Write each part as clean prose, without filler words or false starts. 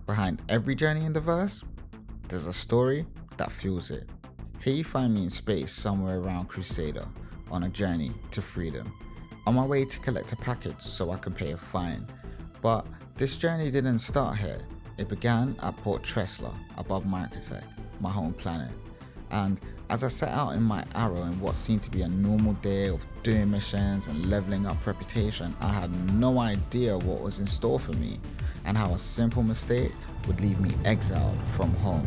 Behind every journey in the verse, there's a story that fuels it. Here you find me in space somewhere around Crusader, on a journey to freedom, on my way to collect a package so I can pay a fine. But this journey didn't start here. It began at Port Tressler, above Microtech, my home planet. And as I set out in my arrow in what seemed to be a normal day of doing missions and leveling up reputation, I had no idea what was in store for me and how a simple mistake would leave me exiled from home.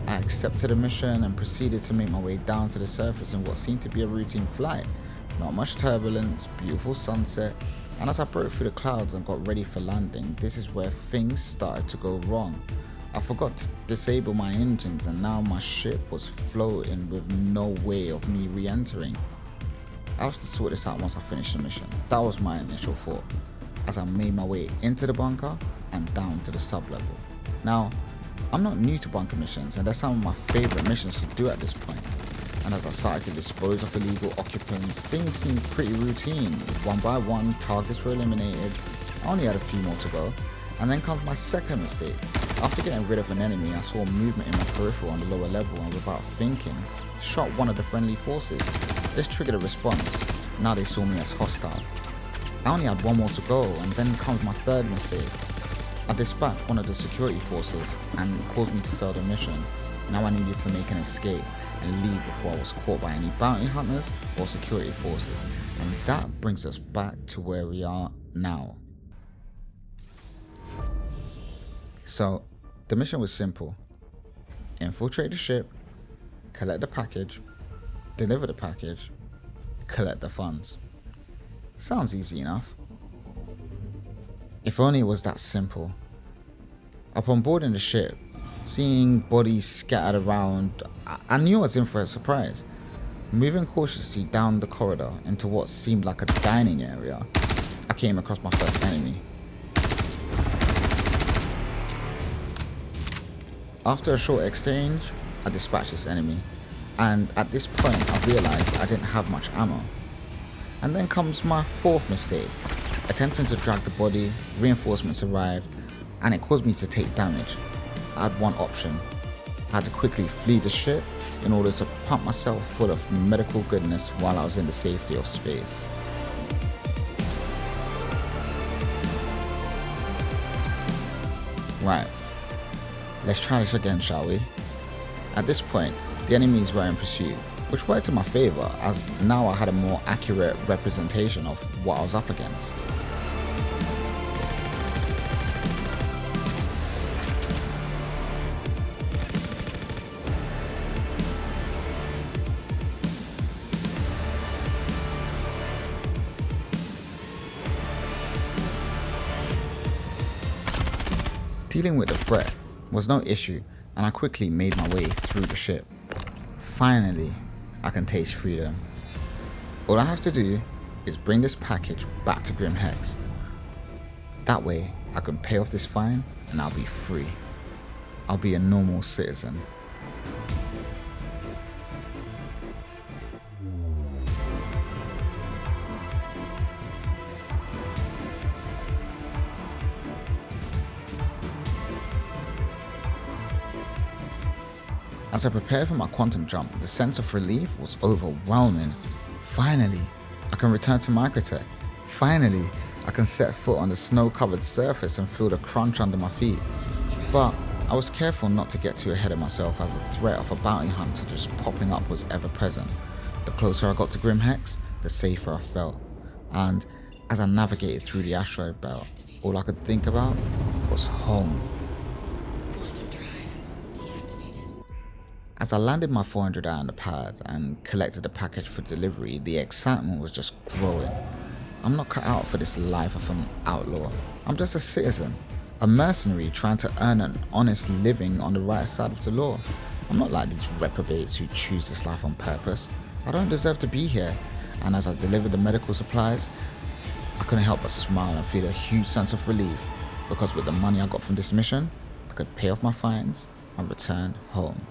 I accepted a mission and proceeded to make my way down to the surface in what seemed to be a routine flight. Not much turbulence, beautiful sunset, and as I broke through the clouds and got ready for landing, this is where things started to go wrong. I forgot to disable my engines and now my ship was floating with no way of me re-entering. I'll have to sort this out once I finish the mission. That was my initial thought, as I made my way into the bunker and down to the sub-level. Now, I'm not new to bunker missions and they're some of my favourite missions to do at this point. And as I started to dispose of illegal occupants, things seemed pretty routine. One by one, targets were eliminated. I only had a few more to go. And then comes my second mistake. After getting rid of an enemy, I saw movement in my peripheral on the lower level and without thinking, shot one of the friendly forces. This triggered a response. Now they saw me as hostile. I only had one more to go, and then comes my third mistake. I dispatched one of the security forces and it caused me to fail the mission. Now I needed to make an escape and leave before I was caught by any bounty hunters or security forces. And that brings us back to where we are now. So, the mission was simple. Infiltrate the ship, collect the package, deliver the package, collect the funds. Sounds easy enough. If only it was that simple. Upon boarding the ship, seeing bodies scattered around, I knew I was in for a surprise. Moving cautiously down the corridor into what seemed like a dining area, I came across my first enemy. After a short exchange, I dispatched this enemy, and at this point I realized I didn't have much ammo. And then comes my fourth mistake. Attempting to drag the body, reinforcements arrived, and it caused me to take damage. I had one option. I had to quickly flee the ship in order to pump myself full of medical goodness while I was in the safety of space. Right. Let's try this again, shall we? At this point, the enemies were in pursuit, which worked in my favour as now I had a more accurate representation of what I was up against. Dealing with the threat was no issue, and I quickly made my way through the ship. Finally, I can taste freedom. All I have to do is bring this package back to Grim Hex. That way, I can pay off this fine and I'll be free. I'll be a normal citizen. As I prepared for my quantum jump, the sense of relief was overwhelming. Finally, I can return to Microtech. Finally, I can set foot on the snow-covered surface and feel the crunch under my feet. But I was careful not to get too ahead of myself as the threat of a bounty hunter just popping up was ever present. The closer I got to Grim Hex, the safer I felt. And as I navigated through the asteroid belt, all I could think about was home. As I landed my 400 out on the pad and collected the package for delivery, the excitement was just growing. I'm not cut out for this life of an outlaw. I'm just a citizen, a mercenary trying to earn an honest living on the right side of the law. I'm not like these reprobates who choose this life on purpose. I don't deserve to be here. And as I delivered the medical supplies, I couldn't help but smile and feel a huge sense of relief, because with the money I got from this mission, I could pay off my fines and return home.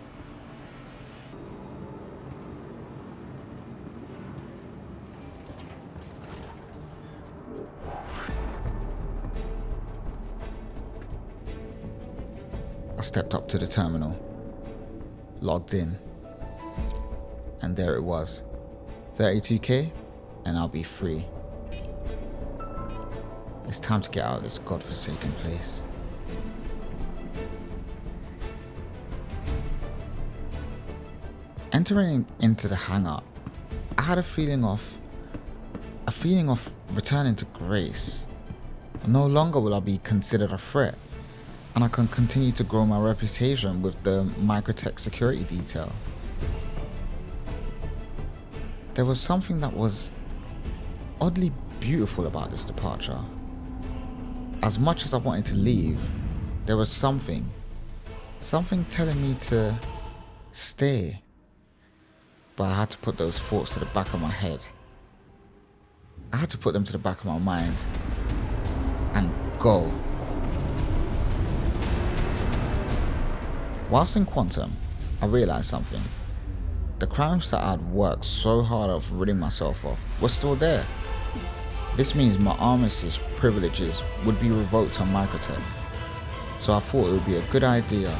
I stepped up to the terminal, logged in, and there it was. 32k and I'll be free. It's time to get out of this godforsaken place. Entering into the hangar, I had a feeling of returning to grace. No longer will I be considered a threat, and I can continue to grow my reputation with the Microtech security detail. There was something that was oddly beautiful about this departure. As much as I wanted to leave, there was something telling me to stay. But I had to put those thoughts to the back of my head. I had to put them to the back of my mind and go. Whilst in Quantum, I realised something. The crimes that I'd worked so hard of ridding myself of were still there. This means my armistice privileges would be revoked on Microtech. So I thought it would be a good idea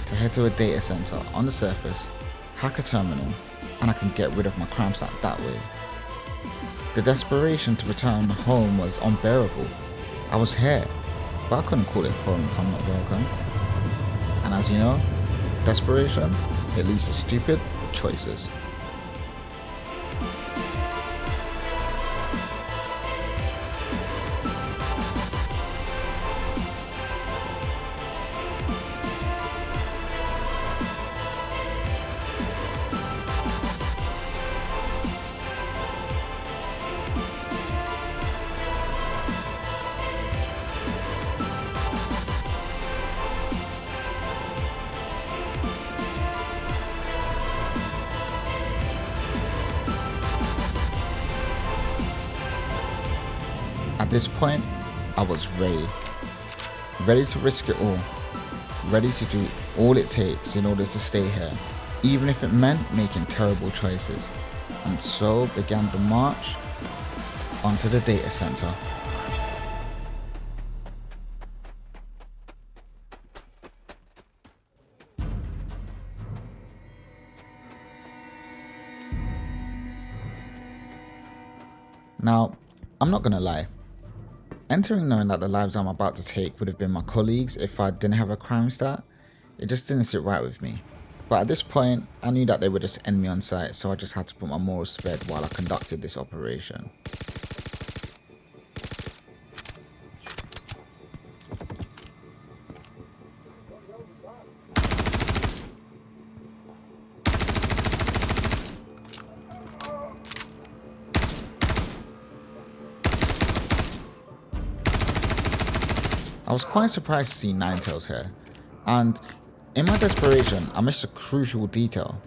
to head to a data center on the surface, hack a terminal, and I can get rid of my crime stack that way. The desperation to return home was unbearable. I was here, but I couldn't call it home if I'm not welcome. And as you know, desperation, it leads to stupid choices. At this point, I was ready to risk it all, ready to do all it takes in order to stay here, even if it meant making terrible choices. And so began the march onto the data center. Now, I'm not gonna lie. Entering knowing that the lives I'm about to take would have been my colleagues if I didn't have a crime stat, it just didn't sit right with me. But at this point, I knew that they would just end me on sight, so I just had to put my morals to bed while I conducted this operation. I was quite surprised to see Ninetales here, and in my desperation, I missed a crucial detail.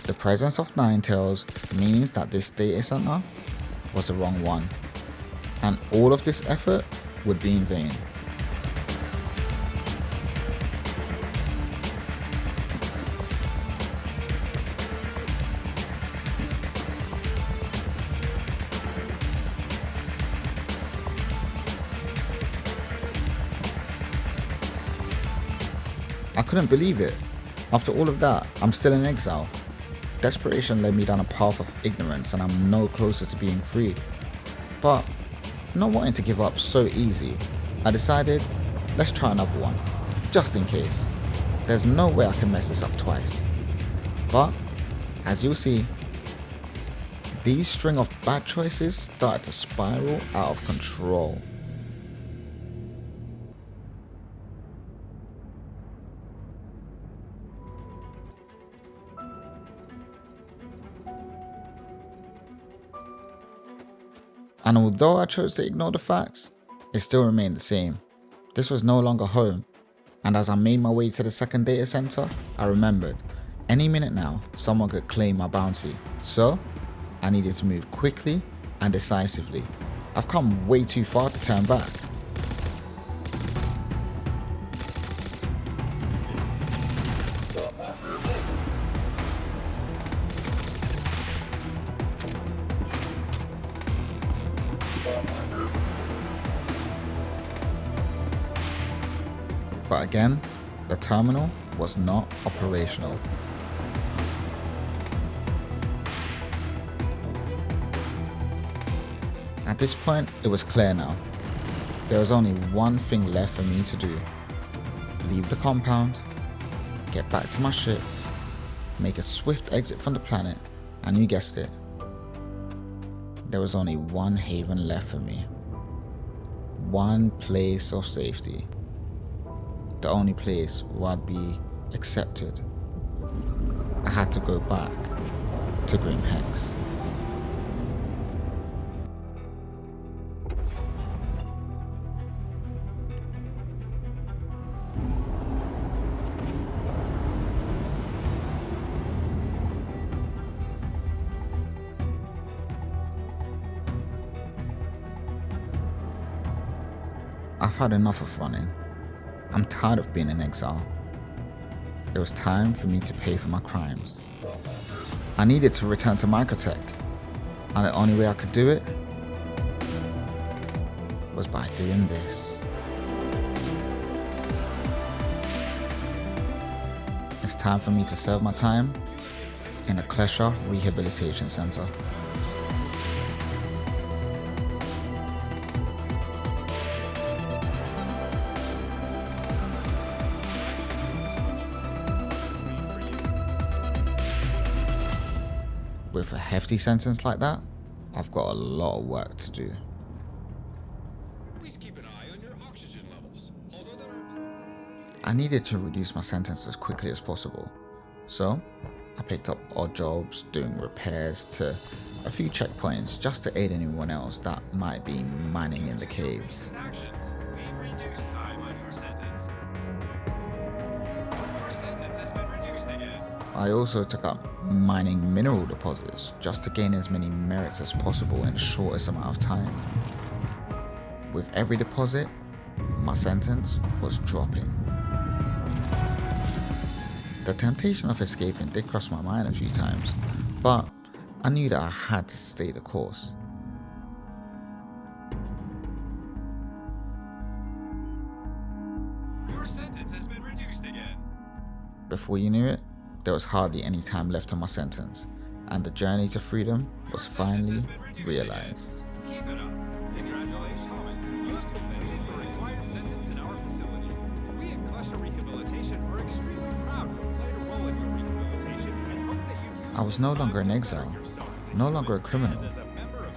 The presence of Ninetales means that this data center was the wrong one, and all of this effort would be in vain. I couldn't believe it. After all of that, I'm still in exile. Desperation led me down a path of ignorance and I'm no closer to being free. But not wanting to give up so easy, I decided, let's try another one, just in case. There's no way I can mess this up twice. But, as you'll see, these string of bad choices started to spiral out of control. And although I chose to ignore the facts, it still remained the same. This was no longer home. And as I made my way to the second data center, I remembered, any minute now, someone could claim my bounty. So, I needed to move quickly and decisively. I've come way too far to turn back. But again, The terminal was not operational. At this point, it was clear now. There was only one thing left for me to do. Leave the compound, get back to my ship, make a swift exit from the planet, and you guessed it. There was only one haven left for me. One place of safety. The only place where I'd be accepted. I had to go back to Grim Hex. I've had enough of running. I'm tired of being in exile. It was time for me to pay for my crimes. I needed to return to Microtech, and the only way I could do it was by doing this. It's time for me to serve my time in a Klesha Rehabilitation Center. With a hefty sentence like that, I've got a lot of work to do. Please keep an eye on your oxygen levels. Although there are... I needed to reduce my sentence as quickly as possible, so I picked up odd jobs doing repairs to a few checkpoints just to aid anyone else that might be mining in the caves. Actions. We've reduced time on your sentence. Your sentence has been reduced again. I also took up mining mineral deposits just to gain as many merits as possible in the shortest amount of time. With every deposit, my sentence was dropping. The temptation of escaping did cross my mind a few times, but I knew that I had to stay the course. Your sentence has been reduced again. Before you knew it, there was hardly any time left on my sentence, and the journey to freedom was finally realized. Keep it up. Congratulations. You have completed the required sentence in our facility. We at Klesha Rehabilitation are extremely proud to have played a role in your rehabilitation and hope that you... I was no longer an exile, no longer a criminal.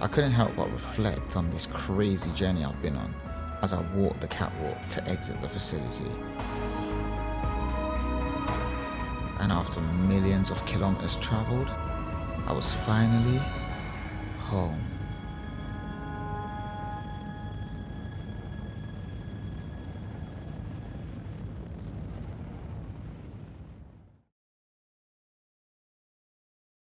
I couldn't help but reflect on this crazy journey I've been on as I walked the catwalk to exit the facility. And after millions of kilometers traveled, I was finally home.